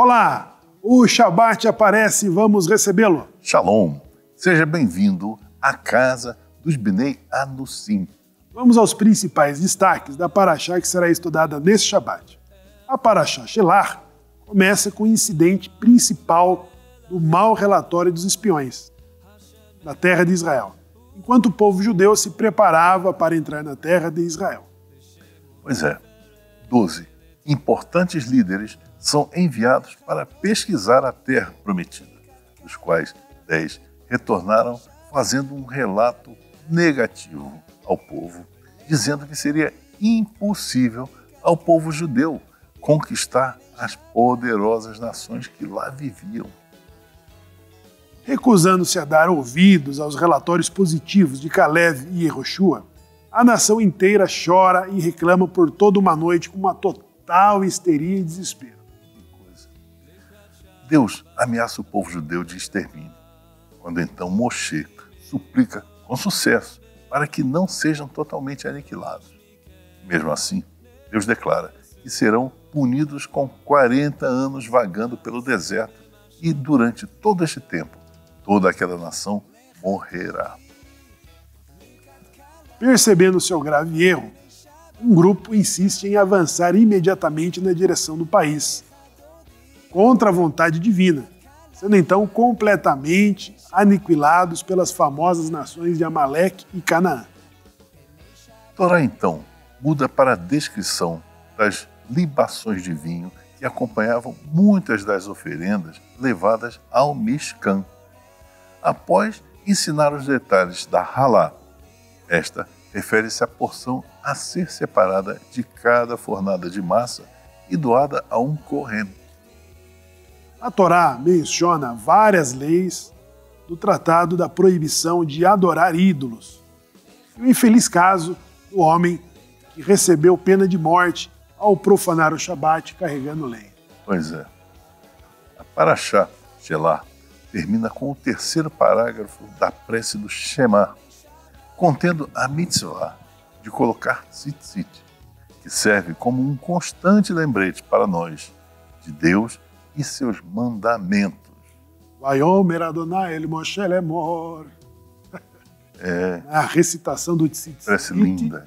Olá, o Shabat aparece, vamos recebê-lo. Shalom, seja bem-vindo à casa dos Bnei Anussim. Vamos aos principais destaques da Parashá que será estudada nesse Shabat. A Parashá Shelach começa com o incidente principal do mau relatório dos espiões na terra de Israel, enquanto o povo judeu se preparava para entrar na terra de Israel. Pois é, 12 importantes líderes são enviados para pesquisar a terra prometida, dos quais 10 retornaram fazendo um relato negativo ao povo, dizendo que seria impossível ao povo judeu conquistar as poderosas nações que lá viviam. Recusando-se a dar ouvidos aos relatórios positivos de Caleb e Yehoshua, a nação inteira chora e reclama por toda uma noite com uma total histeria e desespero. Deus ameaça o povo judeu de extermínio, quando então Moshe suplica com sucesso para que não sejam totalmente aniquilados. Mesmo assim, Deus declara que serão punidos com 40 anos vagando pelo deserto e durante todo este tempo, toda aquela nação morrerá. Percebendo seu grave erro, um grupo insiste em avançar imediatamente na direção do país, contra a vontade divina, sendo então completamente aniquilados pelas famosas nações de Amaleque e Canaã. Torá então muda para a descrição das libações de vinho que acompanhavam muitas das oferendas levadas ao Mishkan. Após ensinar os detalhes da halá, esta refere-se à porção a ser separada de cada fornada de massa e doada a um Kohen. A Torá menciona várias leis do Tratado da Proibição de adorar ídolos. E o infeliz caso do homem que recebeu pena de morte ao profanar o Shabat carregando lenha. Pois é. A Parashá Shelach termina com o terceiro parágrafo da prece do Shema, contendo a mitzvah de colocar tzitzit, que serve como um constante lembrete para nós de Deus e seus mandamentos. Vayomer Adonai el Moshe lemor. A recitação do tzitzit. Prece linda.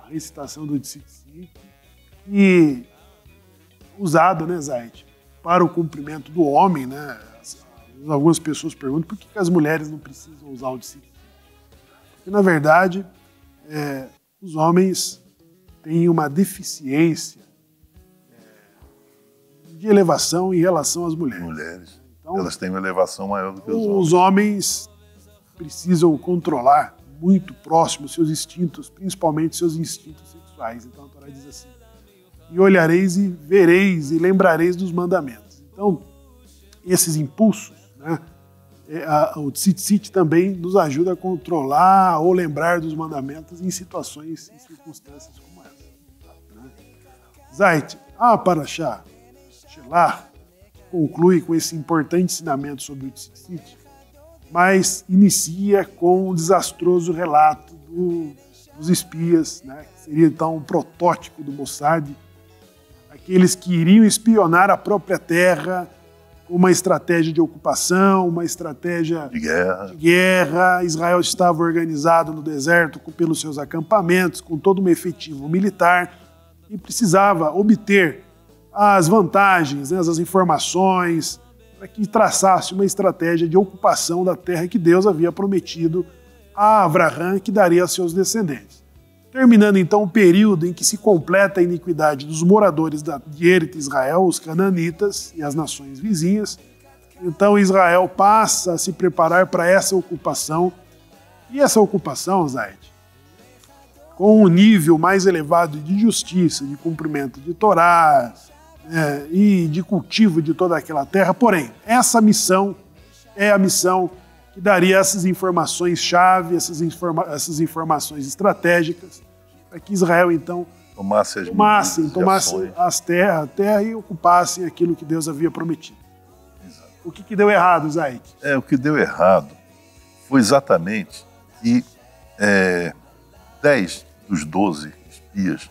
A recitação do tzitzit. E usado, né, Zayt, para o cumprimento do homem, né? Algumas pessoas perguntam por que as mulheres não precisam usar o tzitzit. Porque, na verdade, os homens têm uma deficiência de elevação em relação às mulheres. Então, elas têm uma elevação maior do que os homens. Os homens precisam controlar muito próximo seus instintos, principalmente seus instintos sexuais. Então a Torá diz assim: e olhareis e vereis e lembrareis dos mandamentos. Então, esses impulsos, né, o tzitzit também nos ajuda a controlar ou lembrar dos mandamentos em situações e circunstâncias como essa. Né? Zayt, a Parashá Shelach conclui com esse importante ensinamento sobre o tzitzit, mas inicia com um desastroso relato dos espias, né, que seria então um protótipo do Mossad, aqueles que iriam espionar a própria terra com uma estratégia de ocupação, uma estratégia de guerra. Israel estava organizado no deserto pelos seus acampamentos, com todo um efetivo militar, e precisava obter as vantagens, né, as informações, para que traçasse uma estratégia de ocupação da terra que Deus havia prometido a Abraham, que daria a seus descendentes. Terminando então o período em que se completa a iniquidade dos moradores de Eretz Israel, os cananitas e as nações vizinhas, então Israel passa a se preparar para essa ocupação. E essa ocupação, Zayt, com um nível mais elevado de justiça, de cumprimento de Torá, e de cultivo de toda aquela terra. Porém, essa missão é a missão que daria essas informações-chave, essas informações estratégicas, para que Israel, então, tomasse a terra e ocupassem aquilo que Deus havia prometido. Exato. O que deu errado, Zayt? O que deu errado foi exatamente que 10 dos 12 espias,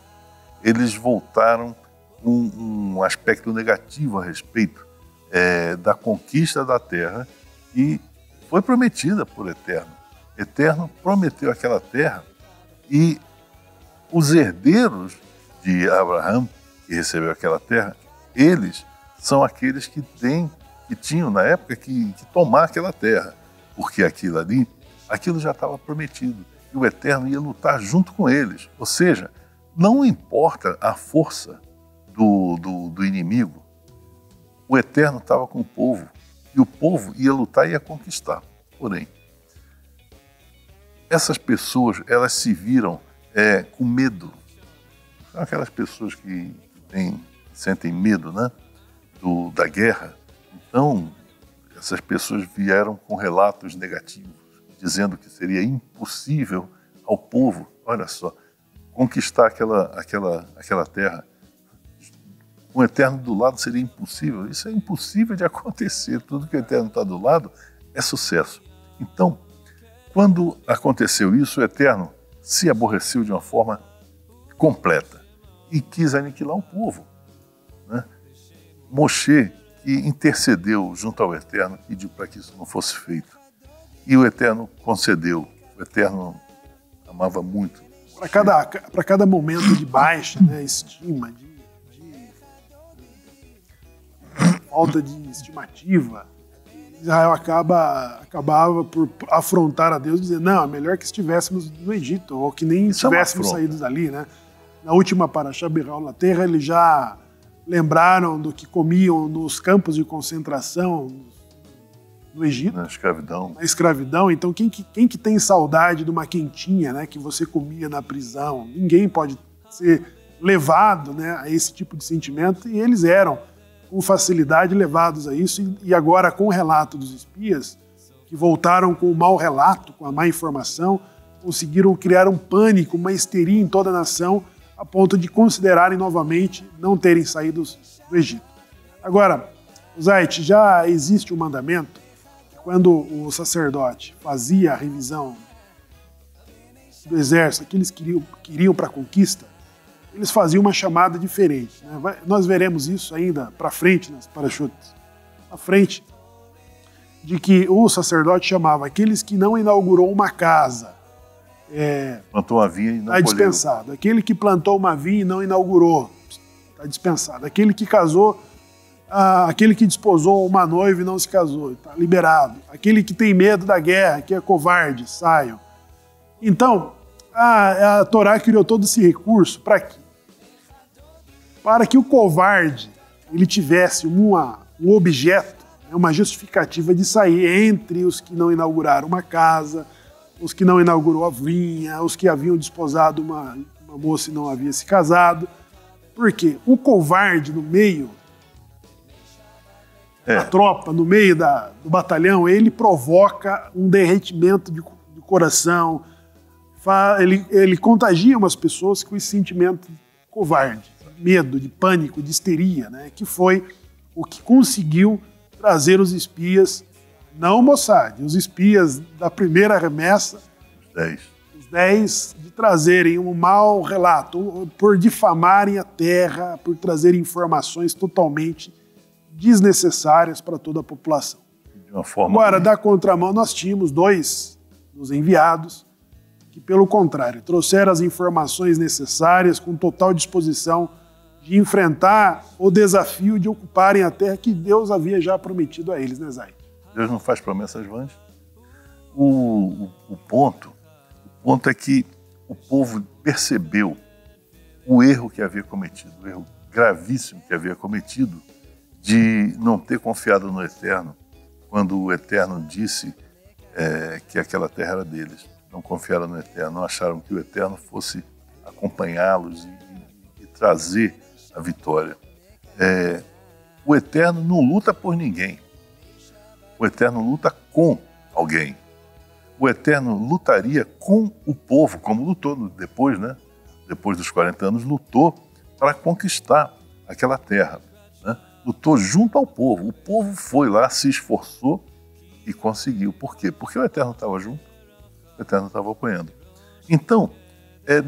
eles voltaram com um aspecto negativo a respeito da conquista da terra que foi prometida por Eterno. Eterno prometeu aquela terra e os herdeiros de Abraão, que recebeu aquela terra, eles são aqueles que tinham na época que tomar aquela terra, porque aquilo já estava prometido e o Eterno ia lutar junto com eles. Ou seja, não importa a força do inimigo, o Eterno estava com o povo e o povo ia lutar e ia conquistar. Porém, essas pessoas, elas se viram com medo. São aquelas pessoas que sentem medo, né, da guerra. Então, essas pessoas vieram com relatos negativos, dizendo que seria impossível ao povo, olha só, conquistar aquela terra. Com o Eterno do lado seria impossível. Isso é impossível de acontecer. Tudo que o Eterno está do lado é sucesso. Então, quando aconteceu isso, o Eterno se aborreceu de uma forma completa e quis aniquilar o povo, né? Moshe, que intercedeu junto ao Eterno, pediu para que isso não fosse feito. E o Eterno concedeu. O Eterno amava muito. Para cada momento de baixa, né, estima, de falta de estimativa, Israel acabava por afrontar a Deus e dizer, não, é melhor que estivéssemos no Egito, ou que nem estivéssemos saídos dali, né? Na última Parashá Birau na Terra, eles já lembraram do que comiam nos campos de concentração no Egito. Na escravidão. Na escravidão. Então, quem que tem saudade de uma quentinha, né, que você comia na prisão? Ninguém pode ser levado, né, a esse tipo de sentimento, e eles eram com facilidade levados a isso, e agora com o relato dos espias, que voltaram com o mau relato, com a má informação, conseguiram criar um pânico, uma histeria em toda a nação, a ponto de considerarem novamente não terem saído do Egito. Agora, Zait, já existe um mandamento, quando o sacerdote fazia a revisão do exército, aqueles que iriam para a conquista, eles faziam uma chamada diferente, né? Nós veremos isso ainda para frente nas parashutes, à frente, de que o sacerdote chamava aqueles que não inaugurou uma casa. Plantou uma vinha e não colheu. Está dispensado. Aquele que plantou uma vinha e não inaugurou, está dispensado. Aquele que casou, aquele que desposou uma noiva e não se casou, está liberado. Aquele que tem medo da guerra, que é covarde, saiam. Então, a Torá criou todo esse recurso para quê? Para que o covarde ele tivesse um objeto, uma justificativa de sair entre os que não inauguraram uma casa, os que não inaugurou a vinha, os que haviam desposado uma moça e não havia se casado. Porque o covarde no meio da tropa, no meio do batalhão, ele provoca um derretimento de coração, ele contagia umas pessoas com esse sentimento covarde, medo, de pânico, de histeria, né? Que foi o que conseguiu trazer os espias, não o Mossad, os espias da primeira remessa, os 10, de trazerem um mau relato, por difamarem a terra, por trazerem informações totalmente desnecessárias para toda a população. De uma forma Agora, da contramão, nós tínhamos 2 dos enviados, que, pelo contrário, trouxeram as informações necessárias com total disposição de enfrentar o desafio de ocuparem a terra que Deus havia já prometido a eles, né, Zay? Deus não faz promessas vãs. O ponto é que o povo percebeu o erro que havia cometido, o erro gravíssimo que havia cometido de não ter confiado no Eterno, quando o Eterno disse que aquela terra era deles. Não confiaram no Eterno, não acharam que o Eterno fosse acompanhá-los e trazer a vitória. O Eterno não luta por ninguém. O Eterno luta com alguém. O Eterno lutaria com o povo, como lutou depois, né? Depois dos 40 anos, lutou para conquistar aquela terra, né? Lutou junto ao povo. O povo foi lá, se esforçou e conseguiu. Por quê? Porque o Eterno estava junto, o Eterno estava apoiando. Então,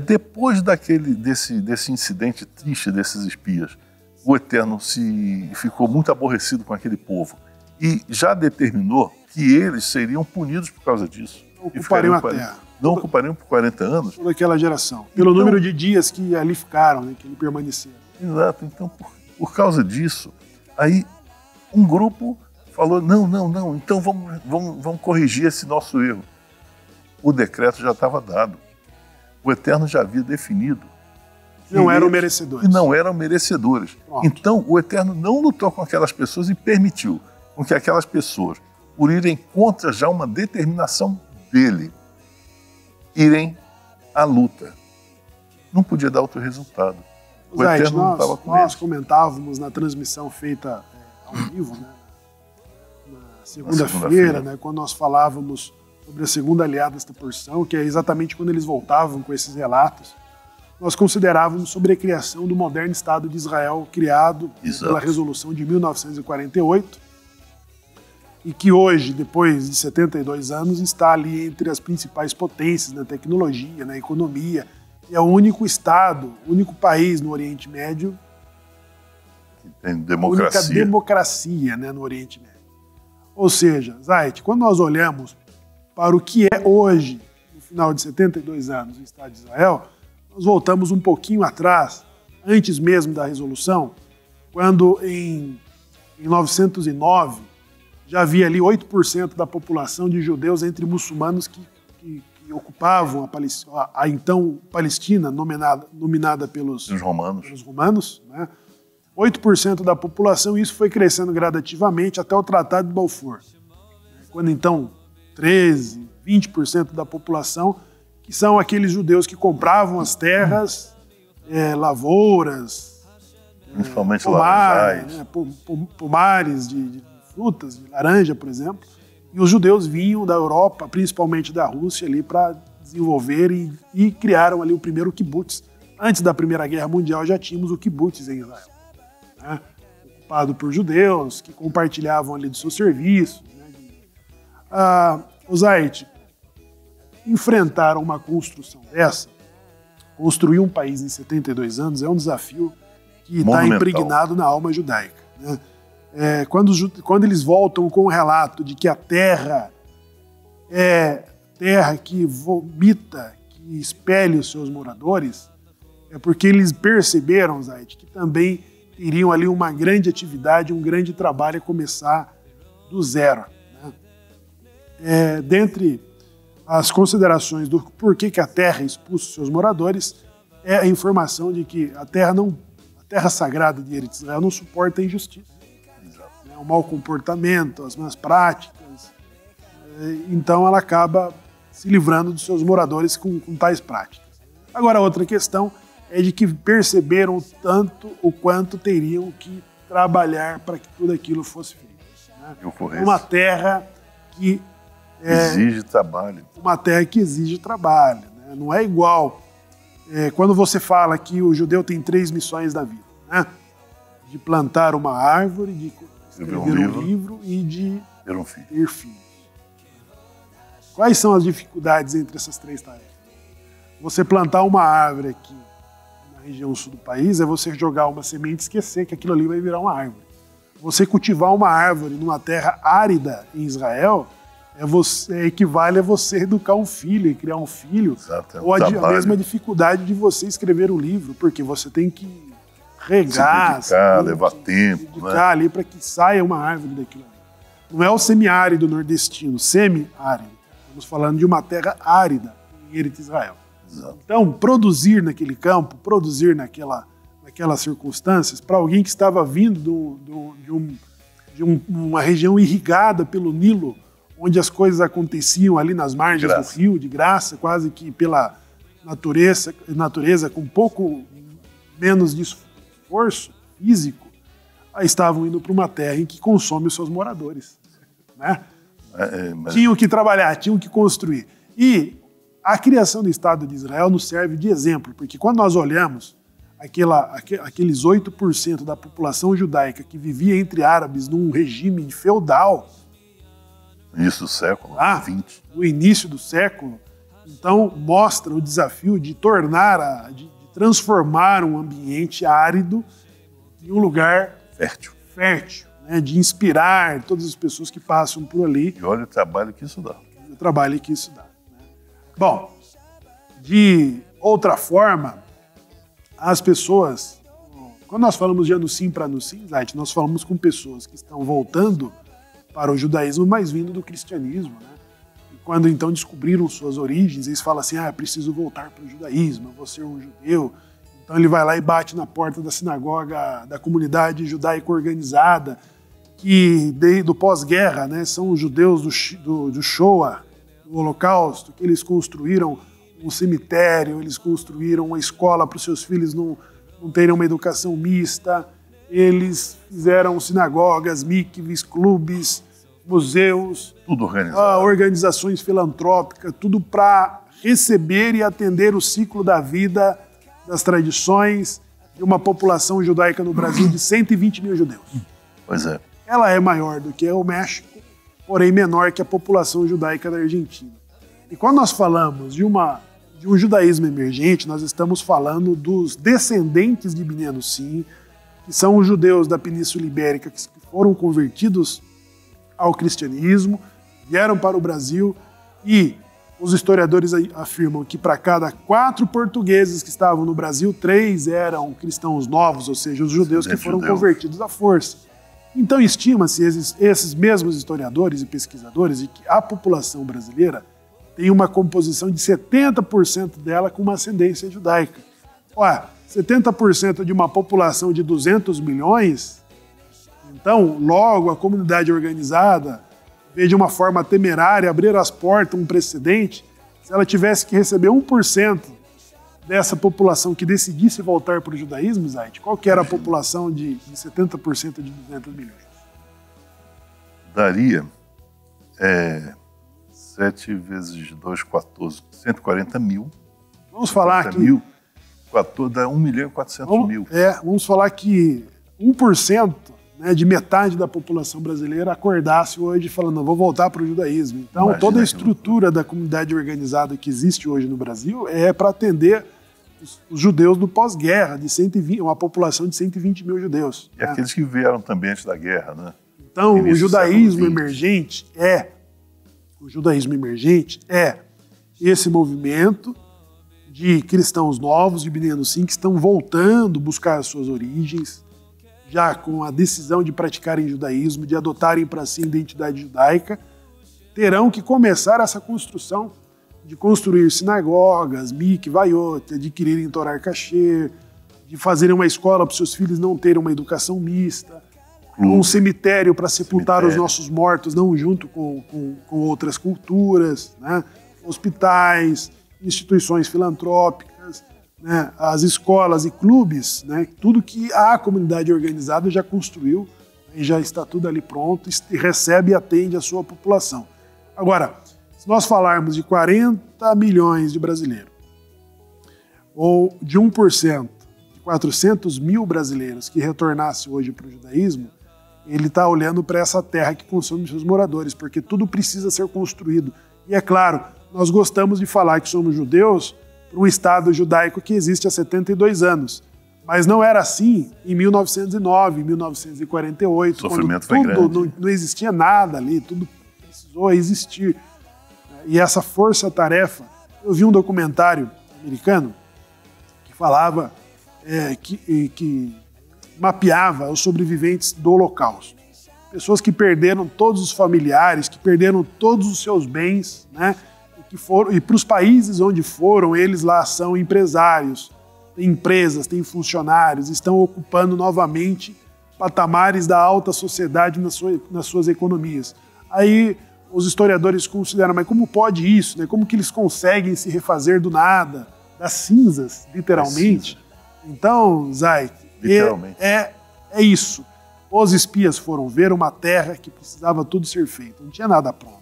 depois desse incidente triste desses espias o Eterno ficou muito aborrecido com aquele povo e já determinou que eles seriam punidos por causa disso. Não ocupariam a terra. Não ocupariam por 40 anos. Toda aquela geração. Pelo número de dias que ali ficaram, né, que ali permaneceram. Exato. Então, por causa disso, aí um grupo falou, não, então vamos corrigir esse nosso erro. O decreto já estava dado. O Eterno já havia definido. Não eram merecedores. E não eram merecedores. Pronto. Então, o Eterno não lutou com aquelas pessoas e permitiu com que aquelas pessoas, por irem contra já uma determinação dele, irem à luta. Não podia dar outro resultado. O Eterno não estava com eles. Nós comentávamos na transmissão feita ao vivo, né? Na segunda-feira, né? Quando nós falávamos sobre a segunda aliada desta porção, que é exatamente quando eles voltavam com esses relatos, nós considerávamos sobre a criação do moderno Estado de Israel, criado pela Resolução de 1948, e que hoje, depois de 72 anos, está ali entre as principais potências na tecnologia, na economia, e é o único Estado, o único país no Oriente Médio que tem democracia. A única democracia, né, no Oriente Médio. Ou seja, Zait, quando nós olhamos para o que é hoje, no final de 72 anos, o Estado de Israel, nós voltamos um pouquinho atrás, antes mesmo da Resolução, quando em 1909 já havia ali 8% da população de judeus entre muçulmanos que ocupavam a então Palestina, nominada pelos romanos, né? 8% da população, e isso foi crescendo gradativamente até o Tratado de Balfour, quando então 13%, 20% da população, que são aqueles judeus que compravam as terras, lavouras, principalmente pomares de frutas, de laranja, por exemplo, e os judeus vinham da Europa, principalmente da Rússia, ali para desenvolver e criaram ali o primeiro kibbutz. Antes da Primeira Guerra Mundial já tínhamos o kibbutz em Israel, né? Ocupado por judeus que compartilhavam ali do seu serviço. Né? Zait, enfrentar uma construção dessa, construir um país em 72 anos é um desafio que está impregnado na alma judaica, né? Quando eles voltam com o relato de que a terra é terra que vomita, que expele os seus moradores, é porque eles perceberam, Zait, que também teriam ali uma grande atividade, um grande trabalho a começar do zero, né? Dentre as considerações do porquê que a terra expulsa os seus moradores, é a informação de que a terra sagrada de Eretz Israel não suporta a injustiça, né? O mau comportamento, as más práticas. Então ela acaba se livrando dos seus moradores com tais práticas. Agora, outra questão é de que perceberam tanto o quanto teriam que trabalhar para que tudo aquilo fosse feito, né? Uma terra que exige trabalho. Uma terra que exige trabalho, né? Não é igual quando você fala que o judeu tem 3 missões da vida, né? De plantar uma árvore, de escrever um livro e de ter filhos. Quais são as dificuldades entre essas 3 tarefas? Você plantar uma árvore aqui na região sul do país é você jogar uma semente e esquecer que aquilo ali vai virar uma árvore. Você cultivar uma árvore numa terra árida em Israel equivale a você educar um filho e criar um filho. Exato, ou a mesma dificuldade de você escrever um livro, porque você tem que regar, levar tempo, dedicar ali para que saia uma árvore daquilo ali. Não é o semiárido nordestino, semi-árido. Estamos falando de uma terra árida em Eretz Israel. Exato. Então, produzir naquele campo, produzir naquelas circunstâncias, para alguém que estava vindo de uma região irrigada pelo Nilo, onde as coisas aconteciam ali nas margens do rio, de graça, quase que pela natureza com pouco menos de esforço físico, aí estavam indo para uma terra em que consome os seus moradores, né? Tinham que trabalhar, tinham que construir. E a criação do Estado de Israel nos serve de exemplo, porque quando nós olhamos aqueles 8% da população judaica que vivia entre árabes num regime feudal, início do século XX. No início do século, então mostra o desafio de transformar um ambiente árido e um lugar fértil, né, de inspirar todas as pessoas que passam por ali. E olha o trabalho que isso dá. O trabalho que isso dá. Né? Bom, de outra forma, as pessoas, quando nós falamos de ano sim para ano sim, Zait, nós falamos com pessoas que estão voltando para o judaísmo, mas vindo do cristianismo, né? E quando então descobriram suas origens, eles falam assim, preciso voltar para o judaísmo, eu vou ser um judeu. Então ele vai lá e bate na porta da sinagoga da comunidade judaica organizada, que do pós-guerra, né, são os judeus do Shoah, do Holocausto, que eles construíram um cemitério, eles construíram uma escola para os seus filhos não terem uma educação mista, eles fizeram sinagogas, mikves, clubes, museus, tudo organizado. Organizações filantrópicas, tudo para receber e atender o ciclo da vida, das tradições de uma população judaica no Brasil de 120 mil judeus. Pois é. Ela é maior do que o México, porém menor que a população judaica da Argentina. E quando nós falamos de um judaísmo emergente, nós estamos falando dos descendentes de Bnei Anussim, que são os judeus da Península Ibérica que foram convertidos ao cristianismo, vieram para o Brasil e os historiadores afirmam que para cada 4 portugueses que estavam no Brasil, 3 eram cristãos novos, ou seja, os judeus que foram convertidos à força. Então estima-se, esses mesmos historiadores e pesquisadores, de que a população brasileira tem uma composição de 70% dela com uma ascendência judaica. 70% de uma população de 200 milhões, então logo a comunidade organizada vê de uma forma temerária abrir as portas, um precedente, se ela tivesse que receber 1% dessa população que decidisse voltar para o judaísmo, Zait, qual que era a população de 70% de 200 milhões? Daria 7 vezes 2, 14, 140 mil. Vamos falar que... Mil, 14, dá 1 milhão e 400 mil. Vamos falar que 1%, né, de metade da população brasileira acordasse hoje falando, não, vou voltar para o judaísmo. Então, imagina toda a estrutura da comunidade organizada que existe hoje no Brasil é para atender os judeus do pós-guerra, de 120, uma população de 120 mil judeus. E aqueles que vieram também antes da guerra, né? Então, o judaísmo emergente é esse movimento de cristãos novos, de Bnei Anussim, que estão voltando a buscar as suas origens, já com a decisão de praticarem judaísmo, de adotarem para si a identidade judaica, terão que começar essa construção de construir sinagogas, mikvayot, adquirirem Torah kasher, de fazerem uma escola para os seus filhos não terem uma educação mista, um cemitério para sepultar os nossos mortos, não junto com outras culturas, né? Hospitais, instituições filantrópicas, né? As escolas e clubes, né? Tudo que a comunidade organizada já construiu, e já está tudo ali pronto, e recebe e atende a sua população. Agora, se nós falarmos de 40 milhões de brasileiros, ou de 1%, de 400 mil brasileiros que retornasse hoje para o judaísmo, ele está olhando para essa terra que consome seus moradores, porque tudo precisa ser construído. E é claro, nós gostamos de falar que somos judeus para um Estado judaico que existe há 72 anos. Mas não era assim em 1909, em 1948, quando tudo não existia nada ali, tudo precisou existir. E essa força-tarefa, eu vi um documentário americano que falava, que mapeava os sobreviventes do Holocausto. Pessoas que perderam todos os familiares, que perderam todos os seus bens, né? E para os países onde foram, eles lá são empresários, têm empresas, têm funcionários, estão ocupando novamente patamares da alta sociedade nas suas economias. Aí os historiadores consideram, mas como pode isso? Né? Como que eles conseguem se refazer do nada, das cinzas, literalmente? Então, Zait, é isso. Os espias foram ver uma terra que precisava tudo ser feito, não tinha nada pronto.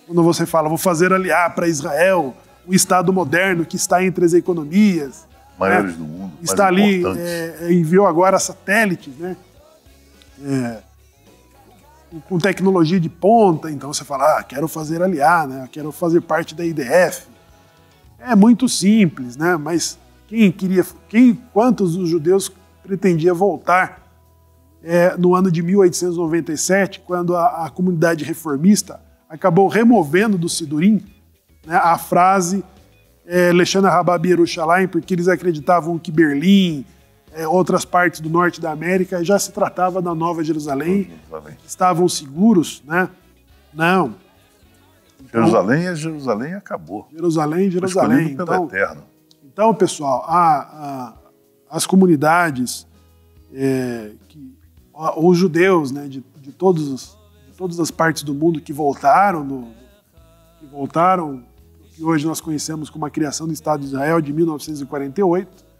Quando você fala, vou fazer aliar para Israel, um Estado moderno que está entre as economias, maiores do mundo, está ali, enviou agora satélites, né? Com tecnologia de ponta, então você fala, quero fazer aliar, né? Quero fazer parte da IDF. É muito simples, né? Mas quantos dos judeus pretendia voltar no ano de 1897, quando a comunidade reformista acabou removendo do Sidurim, né, a frase Leshana Rabab Yerushalayim, porque eles acreditavam que Berlim, outras partes do norte da América, já se tratava da Nova Jerusalém, estavam seguros, né? Não. Então, Jerusalém acabou. Jerusalém. Pelo Eterno. Então, pessoal, as comunidades, os judeus, né, de todas as partes do mundo que voltaram, que hoje nós conhecemos como a criação do Estado de Israel de 1948,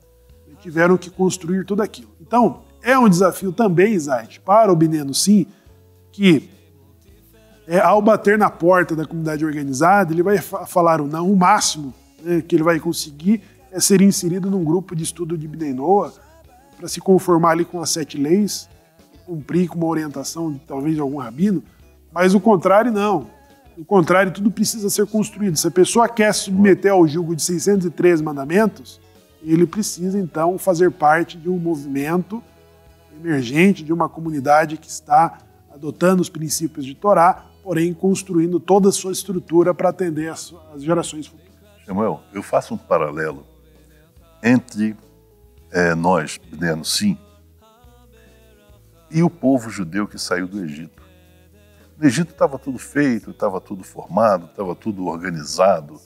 tiveram que construir tudo aquilo. Então, é um desafio também, Zayt, para o Bnei Anussim, que ao bater na porta da comunidade organizada, ele vai falar o não, o máximo, né, que ele vai conseguir é ser inserido num grupo de estudo de Bnei Noah, para se conformar ali com as 7 leis, cumprir com uma orientação talvez de algum rabino, mas o contrário não. O contrário, tudo precisa ser construído. Se a pessoa quer se submeter ao jugo de 613 mandamentos, ele precisa então fazer parte de um movimento emergente, de uma comunidade que está adotando os princípios de Torá, porém construindo toda a sua estrutura para atender as gerações futuras. Samuel, eu faço um paralelo entre nós, Bnei Anussim, e o povo judeu que saiu do Egito. No Egito estava tudo feito, estava tudo formado, estava tudo organizado,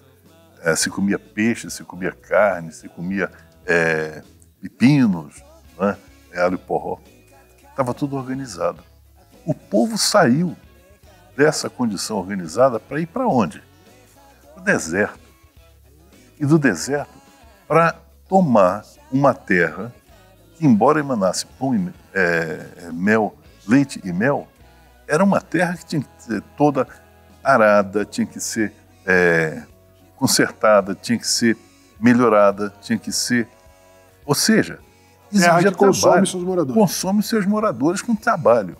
se comia peixe, se comia carne, se comia pepinos, né? Alho porró. Estava tudo organizado. O povo saiu dessa condição organizada para ir para onde? Para o deserto. E do deserto para tomar uma terra que, embora emanasse pão e mel, leite e mel, era uma terra que tinha que ser toda arada, tinha que ser consertada, tinha que ser melhorada, tinha que ser... Ou seja, exigia trabalho. Consome seus moradores. Consome seus moradores com trabalho.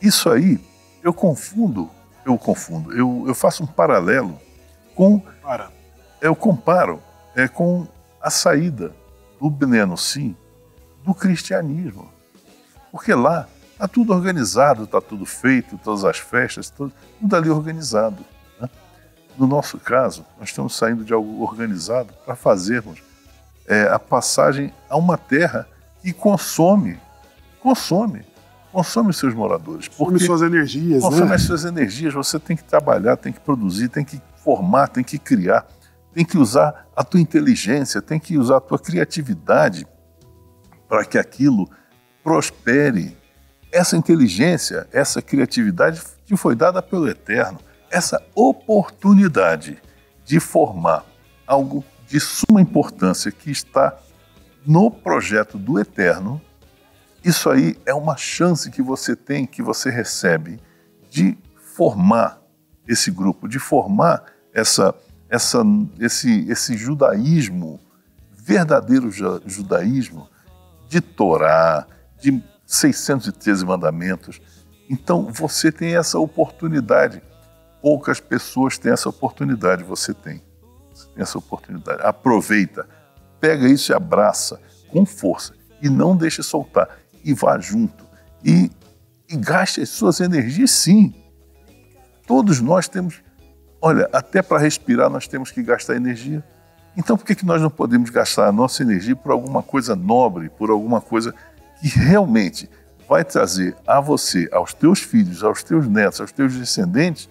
Isso aí, eu faço um paralelo com... Eu comparo com a saída do Bnei Anussim do cristianismo. Porque lá está tudo organizado, está tudo feito, todas as festas, tudo ali organizado. Né? No nosso caso, nós estamos saindo de algo organizado para fazermos a passagem a uma terra que consome os seus moradores. Consome suas energias. Consome as suas energias, você tem que trabalhar, tem que produzir, tem que formar, tem que criar, tem que usar a tua inteligência, tem que usar a tua criatividade para que aquilo prospere. Essa inteligência, essa criatividade te foi dada pelo Eterno. Essa oportunidade de formar algo de suma importância que está no projeto do Eterno, isso aí é uma chance que você tem, que você recebe de formar esse grupo, de formar esse judaísmo, verdadeiro judaísmo, de Torá, de 613 mandamentos. Então, você tem essa oportunidade. Poucas pessoas têm essa oportunidade, você tem. Você tem essa oportunidade. Aproveita, pega isso e abraça com força. E não deixe soltar. E vá junto. E gaste as suas energias, sim. Todos nós temos... Olha, até para respirar nós temos que gastar energia. Então, por que nós não podemos gastar a nossa energia por alguma coisa nobre, por alguma coisa que realmente vai trazer a você, aos teus filhos, aos teus netos, aos teus descendentes,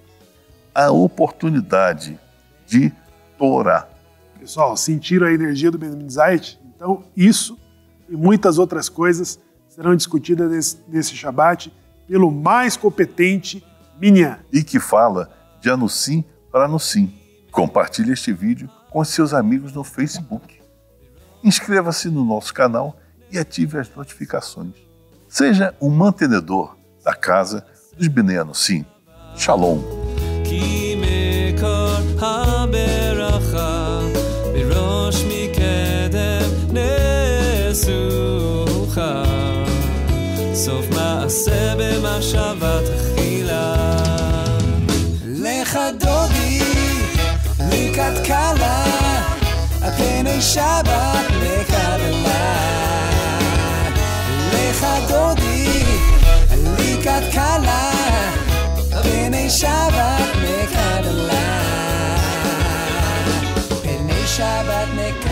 a oportunidade de Torá? Pessoal, sentiram a energia do Benjamin Zayt? Então, isso e muitas outras coisas serão discutidas nesse Shabat pelo mais competente Minyan. E que fala de Anussim para Anussim. Compartilhe este vídeo com seus amigos no Facebook. Inscreva-se no nosso canal e ative as notificações. Seja um mantenedor da casa dos Bnei Anussim. Shalom. סוף מעשה במחשבה תחילה לך דודי לקראת קלה הפני שבת לקבלה לך דודי ליבת קלה, פני שבת מקבלה, פני שבת מקבלה.